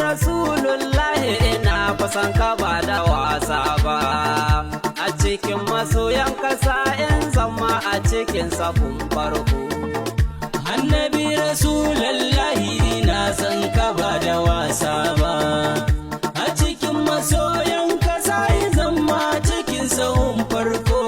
rasululahi ina kusan ka ba da wasa ba, a cikin masoyan kasa in zama a cikin safin farko. Annabi rasululahi ina san ka ba da wasa ba, a cikin masoyan kasa in zama cikin sahun farko.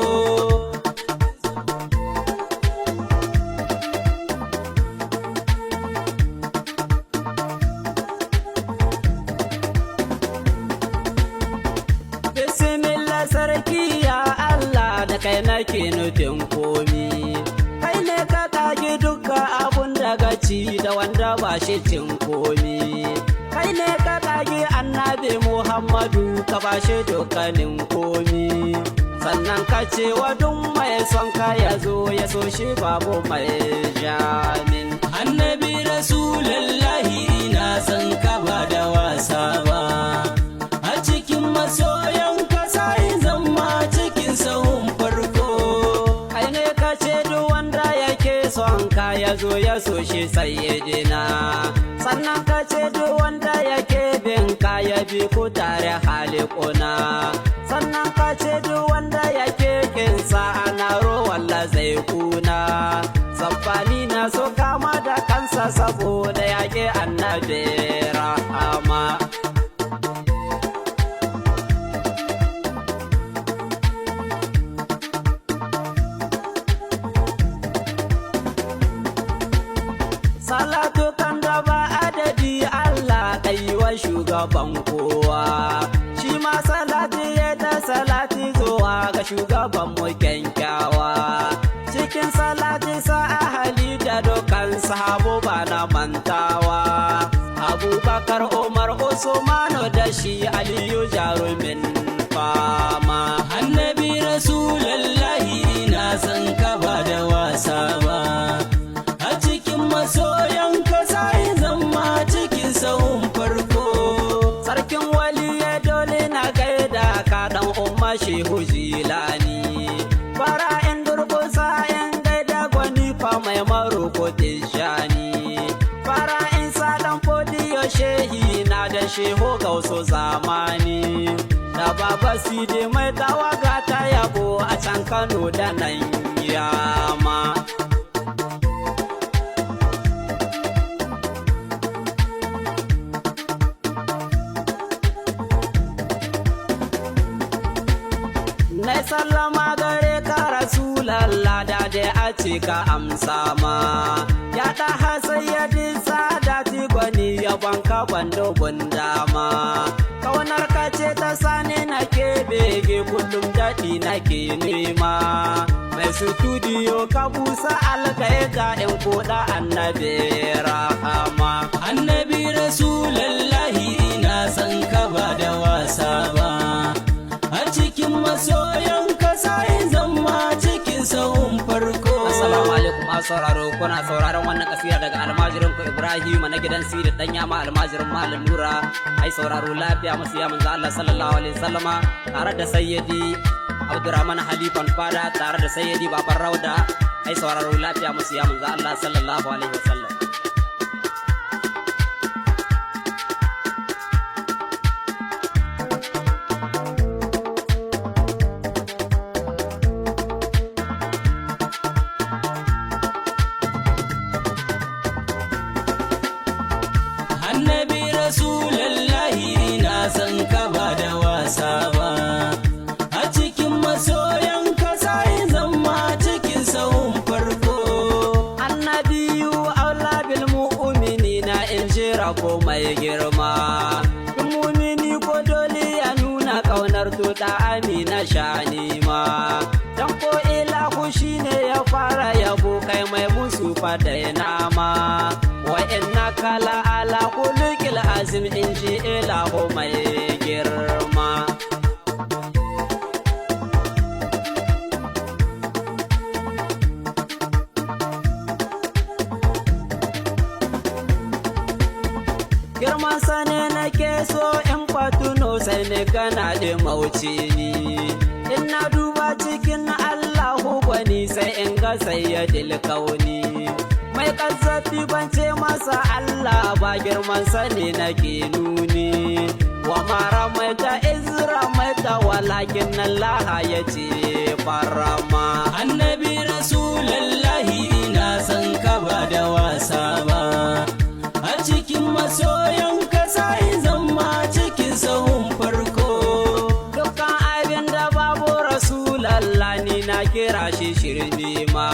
Sarki ya Allah da kai nake nufin komi, kai ne ka kage duka abun daga ci da wanda ba shi cin komi, kai ne ka kage annabi Muhammadu ka ba shi dukkanin komi, sannan ka ce wa duk mai son ka ya zo ya so shi babu mai jamin. Annabi rasulullahi ina san ka ba da wasa ba, a cikin masoyan sahun farko. Kai ne ka ce duk wanda yake son ka ya zo ya so shi sayyidina, sannan ka ce duk wanda yake bin ka ya bi ku tare halikuna, sannan ka ce duk wanda yake kinsa ana walla zai kuna. Zamfani na so kama da kansa saboda yake annabi rahama. Salatu kan da ba adadi Allah wa shugaban kowa, shi ma salati ya ta salati zuwa ga shugaban mu kyankyawa, cikin salati sa ahali da dukkan sahabo ba na mantawa, Abubakar Umar Usmanu da shi Aliyu jarumin fama. Annabi rasulullahi na san ka ba da wasa ba, a cikin masoyan kasa ya zama cikin sahun farko. Sarkin waliye dole na gaida ka dan umma shehu jilani, fara in durkusa in gaida gwani fa mai maroko tishani, fara in sa dan fodiyo shehi na da shehu gauso zamani, da baba sidi mai tawaga ta yabo a can Kano da nan yama. Nai sallama gare ka rasulallah da dai a ce ka amsa ma, ya ta hasayyadi sadati gwani yabon ka bando dama, kaunar ka ce ta sani nake bege kullum daɗi nake nema, mai studio ka busa algaita in koda annabi rahama. Annabi rasulullahi ina san ka ba da wasa ba, a cikin masoyan kasa in zama cikin sahun farko. Assalamu alaikum sauraro, kuna sauraron wannan kasida daga almajirin ku Ibrahim na gidan sidi dan yama almajirin malam Nura. Ai sauraro lafiya musu ya manzo Allah sallallahu alaihi wasallama tare da sayyidi Abdurrahman Halifan Fada tare da sayyidi Baban Rauda. Ai sauraro lafiya musu ya manzo Allah sallallahu alaihi wasallam. Annabi rasulullahi na san ka ba da wasa ba, a cikin masoyan kasa ya zama cikin sahun farko. Annabiyu aula bil mu'minina in jira ko mai girma, mu'mini ko dole ya nuna kaunar to da amina shani ma, dan ko ilahu shine ya fara yabo kai mai musu fada nama, wa inna kala ala kulikil azim in ji ilahu mai girma. Girman sane nake so in kwatuno sai ne kana da mauci ni, in na duba cikin Allahu gani sai in ga sayyidil kauni. Mai ƙazzafi ban ce masa Allah ba girman sani nake nuni. Wa mara mai ta izra mai ta walakin Allah ya ce farama. Annabi rasululahi ina son ka ba da wasa ba, a cikin masoyan ka sai zama cikin sahun farko. Dukkan abin da babu rasulallah ni na kira shi shirme ma.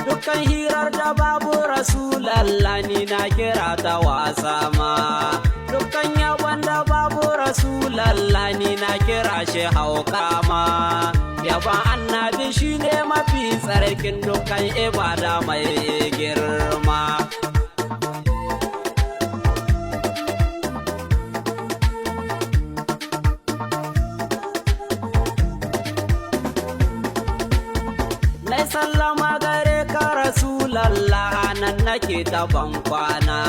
Dukkan hirar da babu rasulallah ni na kira ta wasa ma. Dukkan yabon da babu rasulallah ni na kira shi hauka ma. Yabon annabi shine mafi tsarkin dukkan ibada mai girma. Nai sallama gare ka rasulallah nan nake ta kwana.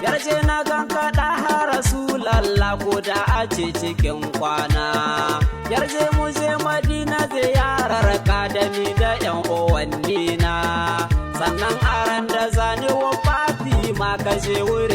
Yarje na ganka da rasulallah ko da a ce cikin kwana. Yarje mu je Madina ziyarar ka da ni da yan uwanni na. Sannan aran da zani wa Fatima ka je wurin